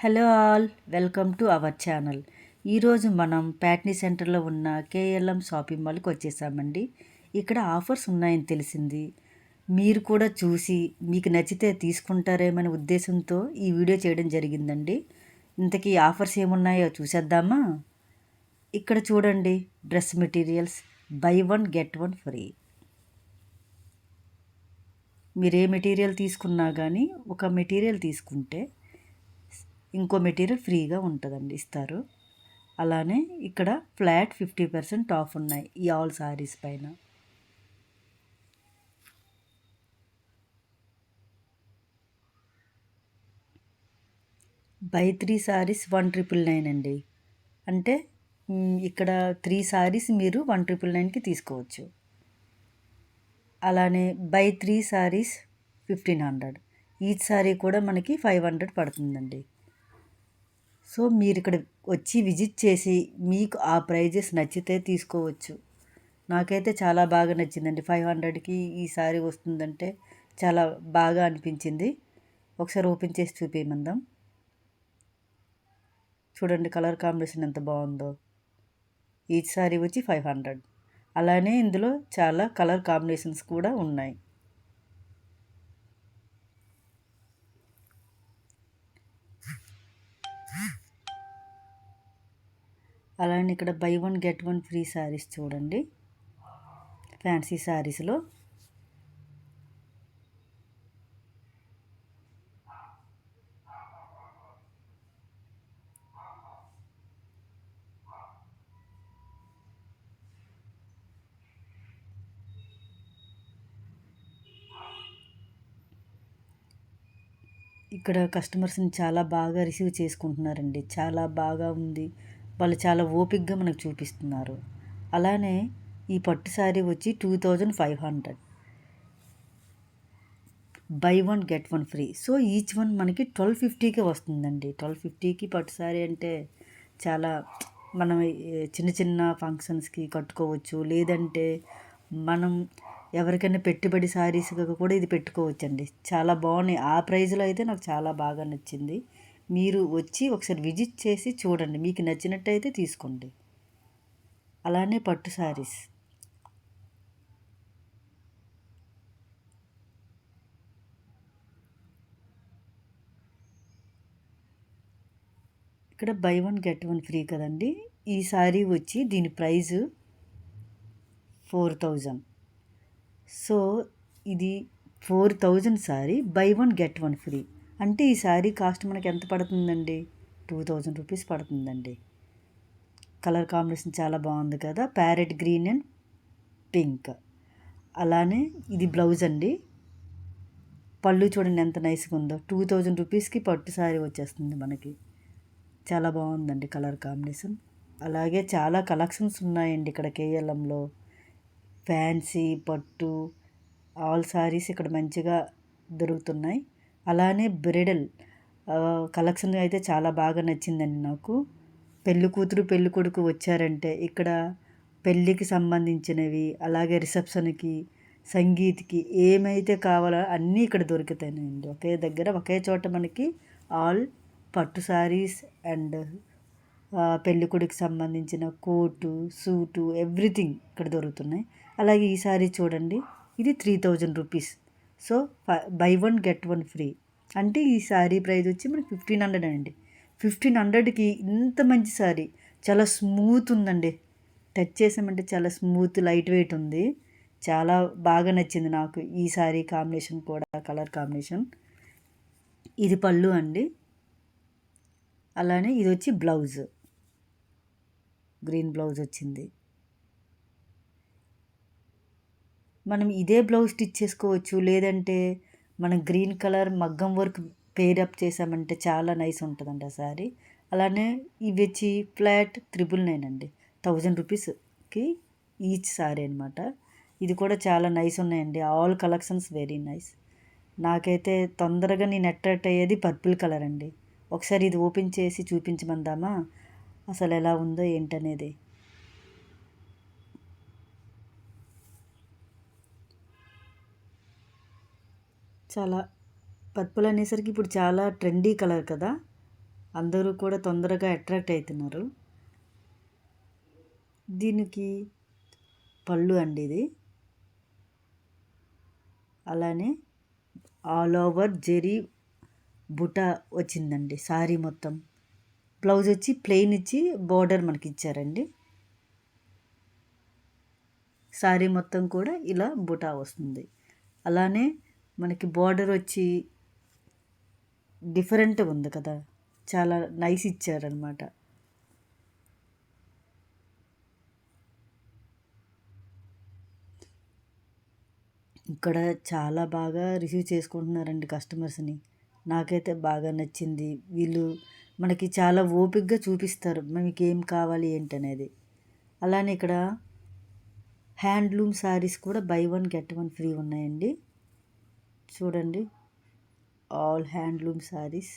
Hello all, welcome to our channel. ఈరోజు మనం ప్యాట్నీ సెంటర్లో ఉన్న కేఎల్ఎం షాపింగ్ మాల్కి వచ్చేసామండి. ఇక్కడ ఆఫర్స్ ఉన్నాయని తెలిసింది. మీరు కూడా చూసి మీకు నచ్చితే తీసుకుంటారేమనే ఉద్దేశంతో ఈ వీడియో చేయడం జరిగిందండి. ఇంతకీ ఆఫర్స్ ఏమున్నాయో చూసేద్దామా? ఇక్కడ చూడండి, dress materials by one get one free. మీరు ఏ మెటీరియల్ తీసుకున్నా కానీ ఒక మెటీరియల్ తీసుకుంటే ఇంకో మెటీరియల్ ఫ్రీగా ఉంటుందండి, ఇస్తారు. అలానే ఇక్కడ ఫ్లాట్ 50% ఆఫ్ ఉన్నాయి ఈ ఆల్ సారీస్ పైన. బై 3 సారీస్ 1999 అండి. అంటే ఇక్కడ 3 సారీస్ మీరు 1999కి తీసుకోవచ్చు. అలానే బై 3 సారీస్ 1500. ఈచ్ సారీ కూడా మనకి 500 పడుతుందండి. సో మీరు ఇక్కడ వచ్చి విజిట్ చేసి మీకు ఆ ప్రైజెస్ నచ్చితే తీసుకోవచ్చు. నాకైతే చాలా బాగా నచ్చిందండి. 500కి ఈ సారీ వస్తుందంటే చాలా బాగా అనిపించింది. ఒకసారి ఓపెన్ చేసి చూపించమందాం. చూడండి కలర్ కాంబినేషన్ ఎంత బాగుందో. ఈచ్ సారీ వచ్చి 500. అలానే ఇందులో చాలా కలర్ కాంబినేషన్స్ కూడా ఉన్నాయి. అలానే ఇక్కడ by one get one free saris చూడండి, ఫ్యాన్సీ శారీస్లో. ఇక్కడ కస్టమర్స్ని చాలా బాగా రిసీవ్ చేసుకుంటున్నారండి. చాలా బాగా ఉంది, వాళ్ళు చాలా ఓపికగా మనకు చూపిస్తున్నారు. అలానే ఈ పట్టు శారీ వచ్చి 2500, by one get one free. So each one మనకి 1250కే వస్తుందండి. 1250కి పట్టు శారీ అంటే చాలా, మనం చిన్న చిన్న ఫంక్షన్స్కి కట్టుకోవచ్చు, లేదంటే మనం ఎవరికైనా పెట్టుబడి శారీస్గా కూడా ఇది పెట్టుకోవచ్చండి. చాలా బాగున్నాయి. ఆ ప్రైస్లో అయితే నాకు చాలా బాగా నచ్చింది. మీరు వచ్చి ఒకసారి విజిట్ చేసి చూడండి, మీకు నచ్చినట్టయితే తీసుకోండి. అలానే పట్టు శారీస్ ఇక్కడ by one get one free కదండి. ఈ శారీ వచ్చి దీని ప్రైజు 4000. సో ఇది 4000 sari by one get one free. అంటే ఈ శారీ కాస్ట్ మనకి ఎంత పడుతుందండి? 2000 రూపీస్ పడుతుందండి. కలర్ కాంబినేషన్ చాలా బాగుంది కదా, ప్యారెట్ గ్రీన్ అండ్ పింక్. అలానే ఇది బ్లౌజ్ అండి. పళ్ళు చూడండి ఎంత నైస్గా ఉందో. 2000 రూపీస్కి పట్టు శారీ వచ్చేస్తుంది మనకి. చాలా బాగుందండి కలర్ కాంబినేషన్. అలాగే చాలా కలెక్షన్స్ ఉన్నాయండి ఇక్కడ కేఎల్ఎంలో. ఫ్యాన్సీ, పట్టు, ఆల్ సారీస్ ఇక్కడ మంచిగా దొరుకుతున్నాయి. అలానే బ్రైడల్ కలెక్షన్ అయితే చాలా బాగా నచ్చిందండి నాకు. పెళ్ళి కూతురు పెళ్ళి కొడుకు వచ్చారంటే ఇక్కడ పెళ్ళికి సంబంధించినవి, అలాగే రిసెప్షన్కి, సంగీత్కి ఏమైతే కావాలో అన్నీ ఇక్కడ దొరుకుతాయండి. ఒకే దగ్గర ఒకే చోట మనకి ఆల్ పట్టు సారీస్ అండ్ పెళ్ళికొడుకు సంబంధించిన కోటు, సూటు, ఎవ్రీథింగ్ ఇక్కడ దొరుకుతున్నాయి. అలాగే ఈ సారీ చూడండి, ఇది 3000 rupees. So by one get one free. అంటే ఈ శారీ ప్రైస్ వచ్చి మనకి 1500 అండి. 1500కి ఇంత మంచి శారీ, చాలా స్మూత్ ఉందండి. టచ్ చేసామంటే చాలా స్మూత్, లైట్ వెయిట్ ఉంది. చాలా బాగా నచ్చింది నాకు ఈ శారీ కాంబినేషన్ కూడా, కలర్ కాంబినేషన్. ఇది పళ్ళు అండి. అలానే ఇది వచ్చి బ్లౌజ్, గ్రీన్ బ్లౌజ్ వచ్చింది. మనం ఇదే బ్లౌజ్ స్టిచ్ చేసుకోవచ్చు, లేదంటే మనం గ్రీన్ కలర్ మగ్గం వర్క్ పేరప్ చేసామంటే చాలా నైస్ ఉంటుందండి ఆ శారీ. అలానే ఇవి వచ్చి ఫ్లాట్ 999 అండి. 1000 రూపీస్కి ఈచ్ శారీ అనమాట. ఇది కూడా చాలా నైస్ ఉన్నాయండి. All collections very nice. నాకైతే తొందరగా నేను అట్రాక్ట్ అయ్యేది పర్పుల్ కలర్ అండి. ఒకసారి ఇది ఓపెన్ చేసి చూపించమందామా అసలు ఎలా ఉందో ఏంటనేది. చాలా పర్పుల్ అనేసరికి ఇప్పుడు చాలా ట్రెండీ కలర్ కదా. అందరూ కూడా తొందరగా అట్రాక్ట్ అవుతున్నారు. దీనికి పళ్ళు అండి ఇది. అలానే ఆల్ ఓవర్ జెరీ బుటా వచ్చిందండి శారీ మొత్తం. బ్లౌజ్ వచ్చి ప్లెయిన్ ఇచ్చి బోర్డర్ మనకి ఇచ్చారండి. శారీ మొత్తం కూడా ఇలా బుటా వస్తుంది. అలానే మనకి బోర్డర్ వచ్చి డిఫరెంట్గా ఉంది కదా, చాలా నైస్ ఇచ్చారనమాట. ఇక్కడ చాలా బాగా రిసీవ్ చేసుకుంటున్నారండి కస్టమర్స్ని. నాకైతే బాగా నచ్చింది. వీళ్ళు మనకి చాలా ఓపికగా చూపిస్తారు మీకు ఏం కావాలి ఏంటనేది. అలానే ఇక్కడ హ్యాండ్లూమ్ శారీస్ కూడా by one get one free ఉన్నాయండి. చూడండి, all handloom saris.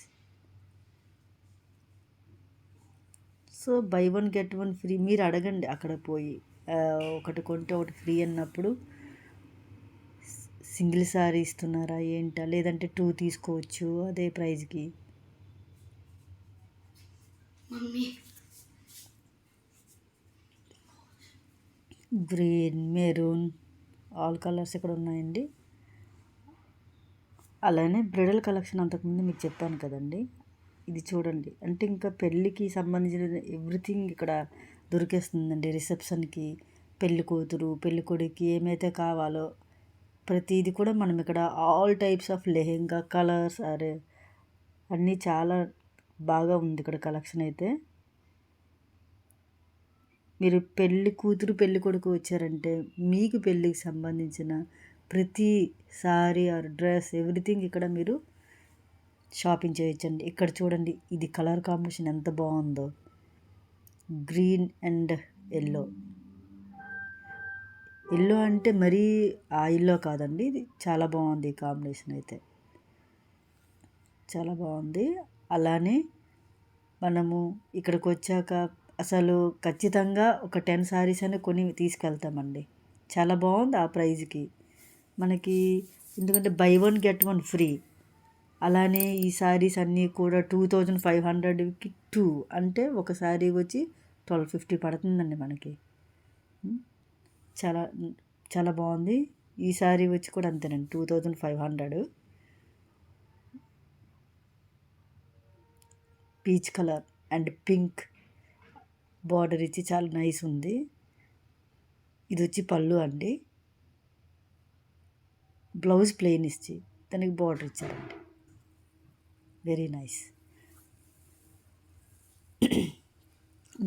So by one get one free. మీరు అడగండి అక్కడ పోయి, ఒకటి కొంటే ఒకటి ఫ్రీ అన్నప్పుడు సింగిల్ శారీ ఇస్తున్నారా ఏంటా, లేదంటే 2 తీసుకోవచ్చు అదే ప్రైస్కి. గ్రీన్, మెరూన్, ఆల్ కలర్స్ ఇక్కడ ఉన్నాయండి. అలానే బ్రైడల్ కలెక్షన్ అంతకుముందు మీకు చెప్పాను కదండి, ఇది చూడండి. అంటే ఇంకా పెళ్ళికి సంబంధించిన ఎవ్రీథింగ్ ఇక్కడ దొరికేస్తుందండి. రిసెప్షన్కి, పెళ్ళి కూతురు పెళ్ళి కొడుకు ఏమైతే కావాలో ప్రతిదీ కూడా మనం ఇక్కడ all types of lehenga colours అన్నీ చాలా బాగా ఉంది ఇక్కడ కలెక్షన్ అయితే. మీరు పెళ్ళి కూతురు పెళ్ళి కొడుకు వచ్చారంటే మీకు పెళ్ళికి సంబంధించిన ప్రతి సారీ ఆర్ డ్రెస్ ఎవ్రీథింగ్ ఇక్కడ మీరు షాపింగ్ చేయొచ్చండి. ఇక్కడ చూడండి, ఇది కలర్ కాంబినేషన్ ఎంత బాగుందో, గ్రీన్ అండ్ ఎల్లో. ఎల్లో అంటే మరీ ఆ ఎల్లో కాదండి, ఇది చాలా బాగుంది. ఈ కాంబినేషన్ అయితే చాలా బాగుంది. అలానే మనము ఇక్కడికి వచ్చాక అసలు ఖచ్చితంగా ఒక 10 సారీస్ అని కొని తీసుకెళ్తామండి. చాలా బాగుంది ఆ ప్రైజ్కి మనకి, ఎందుకంటే by one get one free. అలానే ఈ శారీస్ అన్నీ కూడా 2500కి 2 అంటే ఒక శారీ వచ్చి 1250 పడుతుందండి మనకి. చాలా చాలా బాగుంది. ఈ శారీ వచ్చి కూడా అంతేనండి, 2500. Peach colour and pink border ఇచ్చి చాలా నైస్ ఉంది. ఇది వచ్చి పళ్ళు అండి. బ్లౌజ్ ప్లెయిన్ ఇచ్చి దానికి బార్డర్ ఇచ్చారండి. Very nice.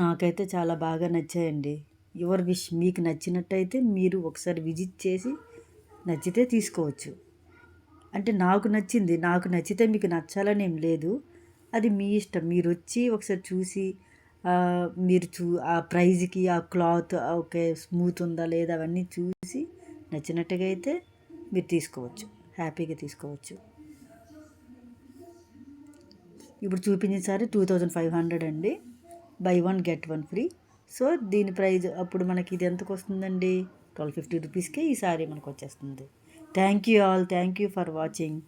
నాకైతే చాలా బాగా నచ్చాయండి. Your wish. మీకు నచ్చినట్టయితే మీరు ఒకసారి విజిట్ చేసి నచ్చితే తీసుకోవచ్చు. అంటే నాకు నచ్చింది, నాకు నచ్చితే మీకు నచ్చాలని ఏం లేదు, అది మీ ఇష్టం. మీరు వచ్చి ఒకసారి చూసి మీరు ఆ ప్రైజ్కి ఆ క్లాత్ ఓకే స్మూత్ ఉందా లేదా అవన్నీ చూసి నచ్చినట్టుగా అయితే మీరు తీసుకోవచ్చు, హ్యాపీగా తీసుకోవచ్చు. ఇప్పుడు చూపించిన సారీ 2500 అండి, by one get one free. So దీని ప్రైజ్ అప్పుడు మనకి ఇది ఎంతకు వస్తుందండి, 1250 రూపీస్కే ఈ సారీ మనకు వచ్చేస్తుంది. Thank you all, thank you for watching.